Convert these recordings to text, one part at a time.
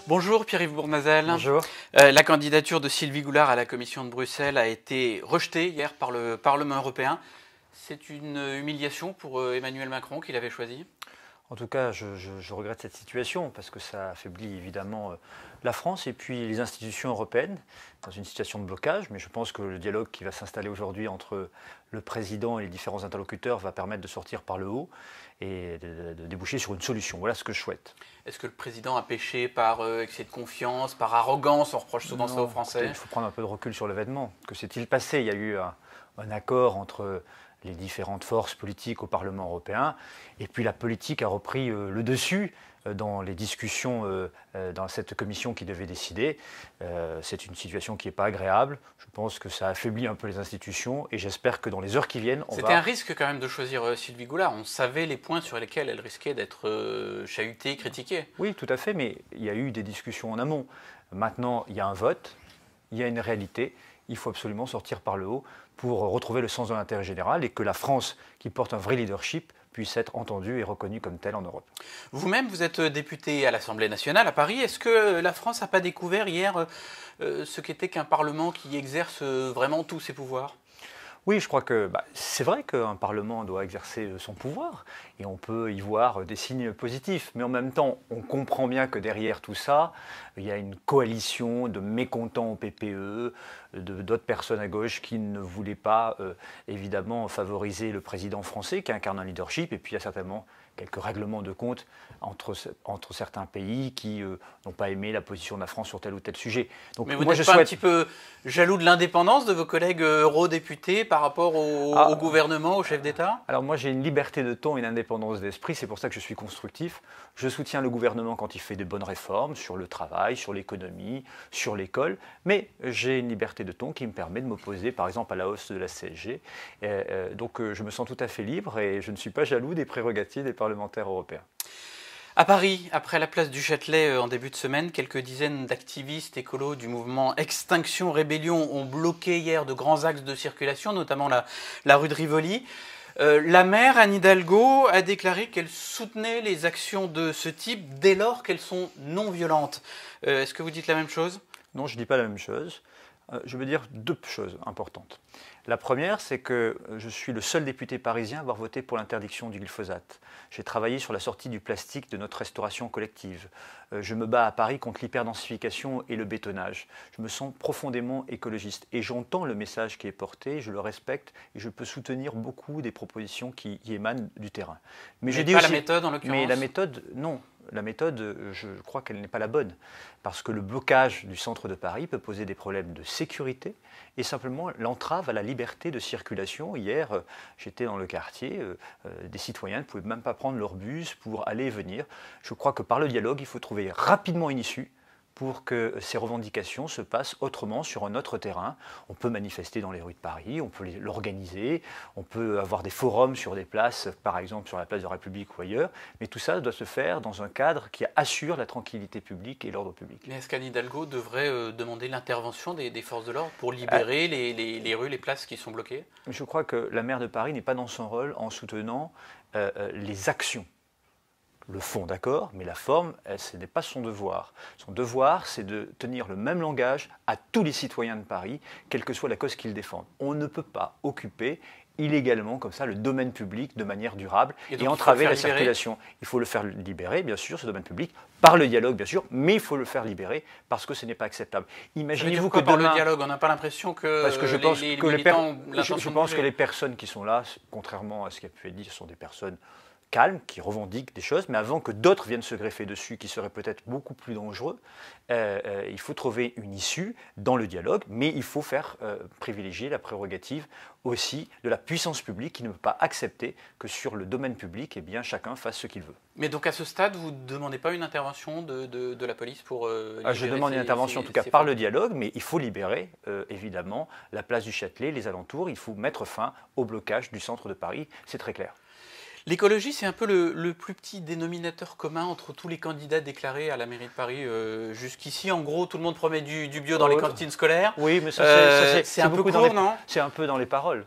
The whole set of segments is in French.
Bonjour Pierre-Yves Bournazel. Bonjour. La candidature de Sylvie Goulard à la Commission de Bruxelles a été rejetée hier par le Parlement européen. C'est une humiliation pour Emmanuel Macron qui l'avait choisi. En tout cas, je regrette cette situation parce que ça affaiblit évidemment la France et puis les institutions européennes dans une situation de blocage. Mais je pense que le dialogue qui va s'installer aujourd'hui entre le président et les différents interlocuteurs va permettre de sortir par le haut et de déboucher sur une solution. Voilà ce que je souhaite. Est-ce que le président a péché par excès de confiance, par arrogance? On reproche souvent ça aux Français. Il faut prendre un peu de recul sur l'événement. Que s'est-il passé? Il y a eu un accord entre les différentes forces politiques au Parlement européen. Et puis la politique a repris le dessus dans les discussions dans cette commission qui devait décider. C'est une situation qui n'est pas agréable. Je pense que ça affaiblit un peu les institutions et j'espère que dans les heures qui viennent, C'était un risque quand même de choisir Sylvie Goulard. On savait les points sur lesquels elle risquait d'être chahutée, critiquée. Oui, tout à fait, mais il y a eu des discussions en amont. Maintenant, il y a un vote, il y a une réalité. Il faut absolument sortir par le haut pour retrouver le sens de l'intérêt général et que la France, qui porte un vrai leadership, puisse être entendue et reconnue comme telle en Europe. Vous-même, vous êtes député à l'Assemblée nationale à Paris. Est-ce que la France n'a pas découvert hier ce qu'était qu'un Parlement qui exerce vraiment tous ses pouvoirs ? Oui, je crois que c'est vrai qu'un Parlement doit exercer son pouvoir et on peut y voir des signes positifs. Mais en même temps, on comprend bien que derrière tout ça, il y a une coalition de mécontents au PPE, d'autres personnes à gauche qui ne voulaient pas évidemment favoriser le président français qui incarne un leadership. Et puis il y a certainement quelques règlements de compte entre certains pays qui n'ont pas aimé la position de la France sur tel ou tel sujet. Donc, mais vous n'êtes pas un petit peu jaloux de l'indépendance de vos collègues eurodéputés par rapport au gouvernement, au chef d'État ? Alors moi j'ai une liberté de ton et une indépendance d'esprit, c'est pour ça que je suis constructif. Je soutiens le gouvernement quand il fait de bonnes réformes sur le travail, sur l'économie, sur l'école, mais j'ai une liberté de ton qui me permet de m'opposer par exemple à la hausse de la CSG. Donc je me sens tout à fait libre et je ne suis pas jaloux des prérogatives des parlementaires européens. À Paris, après la place du Châtelet en début de semaine, quelques dizaines d'activistes écolos du mouvement Extinction Rébellion ont bloqué hier de grands axes de circulation, notamment la rue de Rivoli. La maire, Anne Hidalgo, a déclaré qu'elle soutenait les actions de ce type dès lors qu'elles sont non violentes. Est-ce que vous dites la même chose ? Non, je ne dis pas la même chose. Je veux dire deux choses importantes. La première, c'est que je suis le seul député parisien à avoir voté pour l'interdiction du glyphosate. J'ai travaillé sur la sortie du plastique de notre restauration collective. Je me bats à Paris contre l'hyperdensification et le bétonnage. Je me sens profondément écologiste et j'entends le message qui est porté, je le respecte et je peux soutenir beaucoup des propositions qui émanent du terrain. Mais je dis pas aussi, la méthode en l'occurrence ? Mais la méthode, non. La méthode, je crois qu'elle n'est pas la bonne, parce que le blocage du centre de Paris peut poser des problèmes de sécurité et simplement l'entrave à la liberté de circulation. Hier, j'étais dans le quartier, des citoyens ne pouvaient même pas prendre leur bus pour aller et venir. Je crois que par le dialogue, il faut trouver rapidement une issue pour que ces revendications se passent autrement sur un autre terrain. On peut manifester dans les rues de Paris, on peut l'organiser, on peut avoir des forums sur des places, par exemple sur la place de la République ou ailleurs, mais tout ça doit se faire dans un cadre qui assure la tranquillité publique et l'ordre public. Mais est-ce qu'Anne Hidalgo devrait demander l'intervention des forces de l'ordre pour libérer les rues, les places qui sont bloquées ? Je crois que la maire de Paris n'est pas dans son rôle en soutenant les actions. Le fond, d'accord, mais la forme, ce n'est pas son devoir. Son devoir, c'est de tenir le même langage à tous les citoyens de Paris, quelle que soit la cause qu'ils défendent. On ne peut pas occuper illégalement, comme ça, le domaine public de manière durable et entraver la circulation. Il faut le faire libérer, bien sûr, ce domaine public, par le dialogue, bien sûr, mais il faut le faire libérer parce que ce n'est pas acceptable. Imaginez-vous que par le dialogue, on n'a pas l'impression que, parce que je pense les que militants ont je pense que les personnes qui sont là, contrairement à ce qui a pu être dit, ce sont des personnes calmes, qui revendiquent des choses, mais avant que d'autres viennent se greffer dessus, qui seraient peut-être beaucoup plus dangereux, il faut trouver une issue dans le dialogue, mais il faut faire privilégier la prérogative aussi de la puissance publique qui ne peut pas accepter que sur le domaine public, eh bien, chacun fasse ce qu'il veut. Mais donc à ce stade, vous ne demandez pas une intervention de la police pour libérer Je demande une intervention en tout cas par le dialogue, mais il faut libérer évidemment la place du Châtelet, les alentours, il faut mettre fin au blocage du centre de Paris, c'est très clair. L'écologie, c'est un peu le plus petit dénominateur commun entre tous les candidats déclarés à la mairie de Paris jusqu'ici. En gros, tout le monde promet du bio dans les cantines scolaires. Oui, mais ça, c'est un peu court, non ? C'est un peu dans les paroles.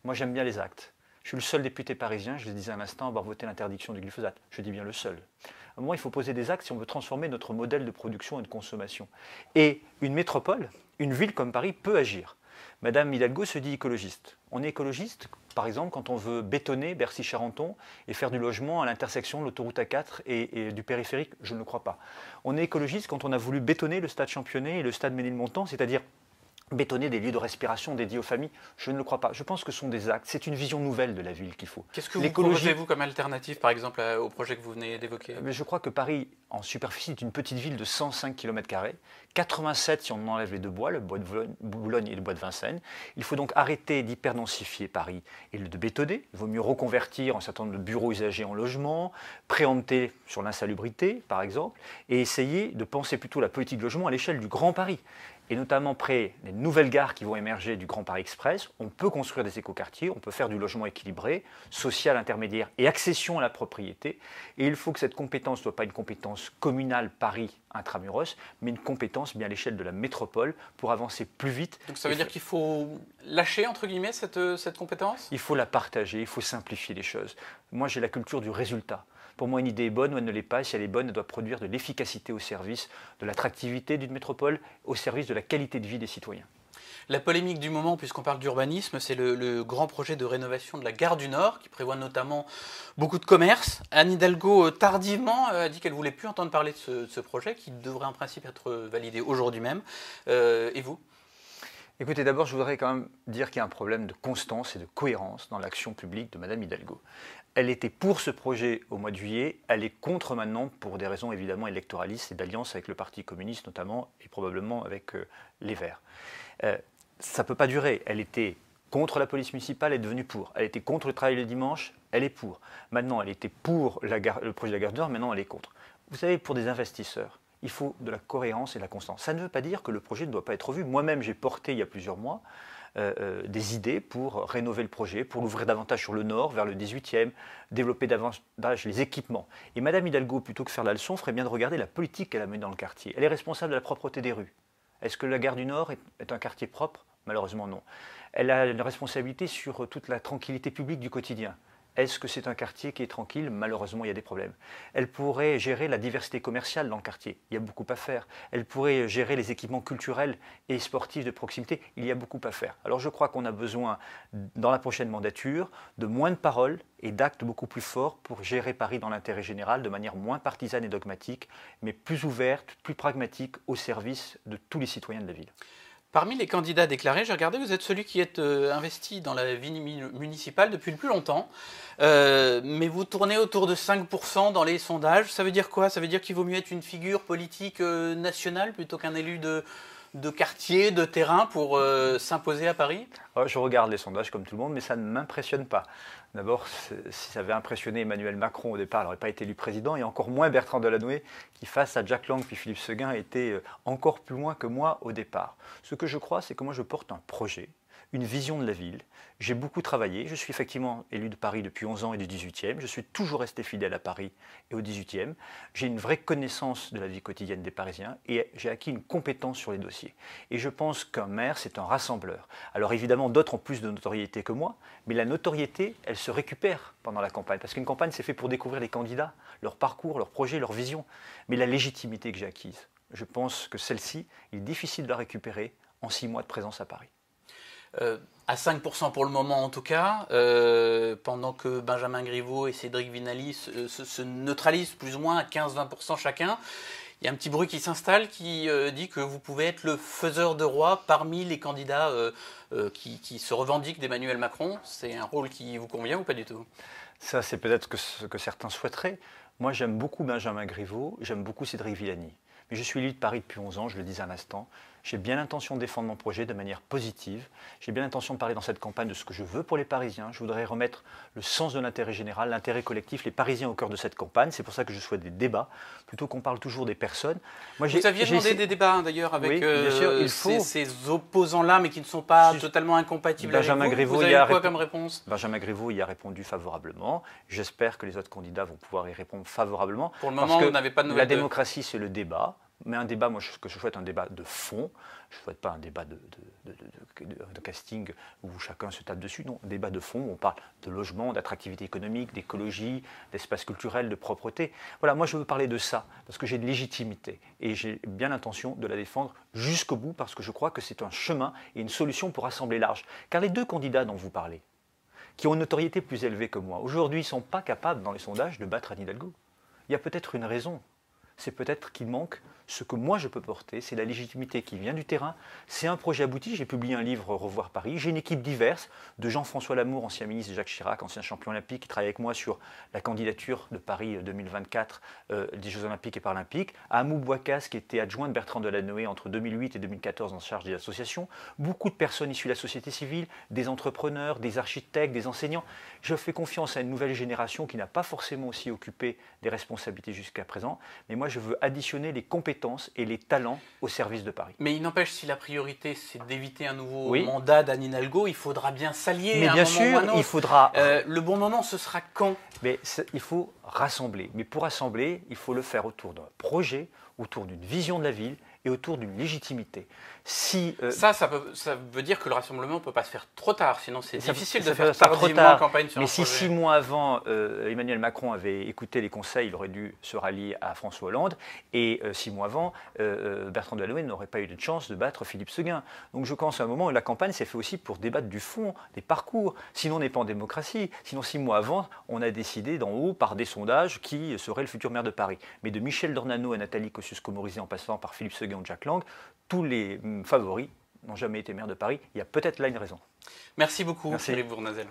Moi, j'aime bien les actes. Je suis le seul député parisien, je le disais à l'instant, à avoir voté l'interdiction du glyphosate. Je dis bien le seul. À un moment, il faut poser des actes si on veut transformer notre modèle de production et de consommation. Et une métropole, une ville comme Paris peut agir. Madame Hidalgo se dit écologiste. On est écologiste, par exemple, quand on veut bétonner Bercy-Charenton et faire du logement à l'intersection de l'autoroute A4 et du périphérique. Je ne le crois pas. On est écologiste quand on a voulu bétonner le stade Championnet et le stade Ménilmontant, c'est-à-dire bétonner des lieux de respiration dédiés aux familles. Je ne le crois pas. Je pense que ce sont des actes. C'est une vision nouvelle de la ville qu'il faut. Qu'est-ce que vous proposez, vous, comme alternative, par exemple, au projet que vous venez d'évoquer? Mais je crois que Paris, en superficie, est une petite ville de 105 km², 87 si on enlève les deux bois, le bois de Boulogne et le bois de Vincennes. Il faut donc arrêter d'hyperdensifier Paris et de bétonner. Il vaut mieux reconvertir un certain nombre de bureaux usagers en logements, préempter sur l'insalubrité, par exemple, et essayer de penser plutôt la politique de logement à l'échelle du Grand Paris. Et notamment près des nouvelles gares qui vont émerger du Grand Paris Express, on peut construire des écoquartiers, on peut faire du logement équilibré, social intermédiaire et accession à la propriété. Et il faut que cette compétence ne soit pas une compétence communale Paris intramuros, mais une compétence bien à l'échelle de la métropole pour avancer plus vite. Donc ça veut dire qu'il faut lâcher, entre guillemets, cette compétence? Il faut la partager, il faut simplifier les choses. Moi, j'ai la culture du résultat. Pour moi, une idée est bonne ou elle ne l'est pas. Si elle est bonne, elle doit produire de l'efficacité au service de l'attractivité d'une métropole, au service de la qualité de vie des citoyens. La polémique du moment, puisqu'on parle d'urbanisme, c'est le grand projet de rénovation de la gare du Nord, qui prévoit notamment beaucoup de commerces. Anne Hidalgo, tardivement, a dit qu'elle ne voulait plus entendre parler de ce projet, qui devrait en principe être validé aujourd'hui même. Et vous ? Écoutez, d'abord, je voudrais quand même dire qu'il y a un problème de constance et de cohérence dans l'action publique de Madame Hidalgo. Elle était pour ce projet au mois de juillet, elle est contre maintenant pour des raisons évidemment électoralistes et d'alliance avec le Parti communiste notamment et probablement avec les Verts. Ça ne peut pas durer. Elle était contre la police municipale, elle est devenue pour. Elle était contre le travail le dimanche, elle est pour. Maintenant, elle était pour le projet de la gare du Nord, maintenant elle est contre. Vous savez, pour des investisseurs, il faut de la cohérence et de la constance. Ça ne veut pas dire que le projet ne doit pas être revu. Moi-même, j'ai porté il y a plusieurs mois des idées pour rénover le projet, pour l'ouvrir davantage sur le nord, vers le 18e, développer davantage les équipements. Et Madame Hidalgo, plutôt que faire la leçon, ferait bien de regarder la politique qu'elle a menée dans le quartier. Elle est responsable de la propreté des rues. Est-ce que la gare du Nord est un quartier propre? Malheureusement non. Elle a une responsabilité sur toute la tranquillité publique du quotidien. Est-ce que c'est un quartier qui est tranquille? Malheureusement, il y a des problèmes. Elle pourrait gérer la diversité commerciale dans le quartier. Il y a beaucoup à faire. Elle pourrait gérer les équipements culturels et sportifs de proximité. Il y a beaucoup à faire. Alors je crois qu'on a besoin, dans la prochaine mandature, de moins de paroles et d'actes beaucoup plus forts pour gérer Paris dans l'intérêt général de manière moins partisane et dogmatique, mais plus ouverte, plus pragmatique au service de tous les citoyens de la ville. Parmi les candidats déclarés, j'ai regardé, vous êtes celui qui est investi dans la vie municipale depuis le plus longtemps, mais vous tournez autour de 5% dans les sondages. Ça veut dire quoi? Ça veut dire qu'il vaut mieux être une figure politique nationale plutôt qu'un élu de quartier, de terrain pour s'imposer à Paris? Je regarde les sondages comme tout le monde, mais ça ne m'impressionne pas. D'abord, si ça avait impressionné Emmanuel Macron au départ, il n'aurait pas été élu président, et encore moins Bertrand Delanoë, qui face à Jack Lang puis Philippe Séguin était encore plus loin que moi au départ. Ce que je crois, c'est que moi je porte un projet, une vision de la ville. J'ai beaucoup travaillé, je suis effectivement élu de Paris depuis 11 ans et du 18e, je suis toujours resté fidèle à Paris et au 18e. J'ai une vraie connaissance de la vie quotidienne des Parisiens et j'ai acquis une compétence sur les dossiers. Et je pense qu'un maire, c'est un rassembleur. Alors évidemment, d'autres ont plus de notoriété que moi, mais la notoriété, elle se récupère pendant la campagne. Parce qu'une campagne, c'est fait pour découvrir les candidats, leur parcours, leurs projets, leur vision. Mais la légitimité que j'ai acquise, je pense que celle-ci, il est difficile de la récupérer en 6 mois de présence à Paris. À 5% pour le moment en tout cas, pendant que Benjamin Griveaux et Cédric Vinaly se neutralisent plus ou moins à 15-20% chacun. Il y a un petit bruit qui s'installe qui dit que vous pouvez être le faiseur de roi parmi les candidats qui se revendiquent d'Emmanuel Macron. C'est un rôle qui vous convient ou pas du tout? Ça, c'est peut-être ce que certains souhaiteraient. Moi, j'aime beaucoup Benjamin Griveaux, j'aime beaucoup Cédric Villani. Mais je suis élu de Paris depuis 11 ans, je le disais à l'instant. J'ai bien l'intention de défendre mon projet de manière positive. J'ai bien l'intention de parler dans cette campagne de ce que je veux pour les Parisiens. Je voudrais remettre le sens de l'intérêt général, l'intérêt collectif, les Parisiens au cœur de cette campagne. C'est pour ça que je souhaite des débats, plutôt qu'on parle toujours des personnes. Moi, vous aviez demandé des débats d'ailleurs avec oui, ces opposants-là, mais qui ne sont pas totalement incompatibles Benjamin avec vous. Griveaux, Vous avez quoi comme réponse? Benjamin Griveaux y a répondu favorablement. J'espère que les autres candidats vont pouvoir y répondre favorablement. Pour le moment, vous n'avez pas de nouvelles. La démocratie, c'est le débat. Mais un débat, moi, ce que je souhaite, un débat de fond. Je ne souhaite pas un débat de casting où chacun se tape dessus. Non, un débat de fond où on parle de logement, d'attractivité économique, d'écologie, d'espace culturel, de propreté. Voilà, moi, je veux parler de ça parce que j'ai de légitimité et j'ai bien l'intention de la défendre jusqu'au bout parce que je crois que c'est un chemin et une solution pour rassembler large. Car les deux candidats dont vous parlez, qui ont une notoriété plus élevée que moi, aujourd'hui, ne sont pas capables, dans les sondages, de battre Anne Hidalgo. Il y a peut-être une raison. C'est peut-être qu'il manque ce que moi je peux porter, c'est la légitimité qui vient du terrain. C'est un projet abouti. J'ai publié un livre, Revoir Paris. J'ai une équipe diverse de Jean-François Lamour, ancien ministre de Jacques Chirac, ancien champion olympique, qui travaille avec moi sur la candidature de Paris 2024 des Jeux olympiques et paralympiques. Amou Bouakas, qui était adjoint de Bertrand Delanoë entre 2008 et 2014 en charge des associations. Beaucoup de personnes issues de la société civile, des entrepreneurs, des architectes, des enseignants. Je fais confiance à une nouvelle génération qui n'a pas forcément aussi occupé des responsabilités jusqu'à présent. Mais moi, je veux additionner les compétences et les talents au service de Paris. Mais il n'empêche, si la priorité c'est d'éviter un nouveau mandat d'Anne Hidalgo, il faudra bien s'allier. Mais bien sûr, il faudra. Le bon moment, ce sera quand? Mais il faut rassembler. Mais pour rassembler, il faut le faire autour d'un projet, autour d'une vision de la ville et autour d'une légitimité. Si, ça veut dire que le rassemblement ne peut pas se faire trop tard, sinon c'est difficile de faire tardivement campagne sur un projet. Mais si 6 mois avant, Emmanuel Macron avait écouté les conseils, il aurait dû se rallier à François Hollande, et 6 mois avant, Bertrand Delanoë n'aurait pas eu de chance de battre Philippe Séguin. Donc je pense à un moment où la campagne s'est faite aussi pour débattre du fond, des parcours. Sinon on n'est pas en démocratie. Sinon 6 mois avant, on a décidé d'en haut, par des sondages, qui serait le futur maire de Paris. Mais de Michel Dornano à Nathalie Kosciusko-Morizet en passant par Philippe Séguin ou Jack Lang, tous les favoris n'ont jamais été maire de Paris. Il y a peut-être là une raison. Merci beaucoup, Philippe Bournazel.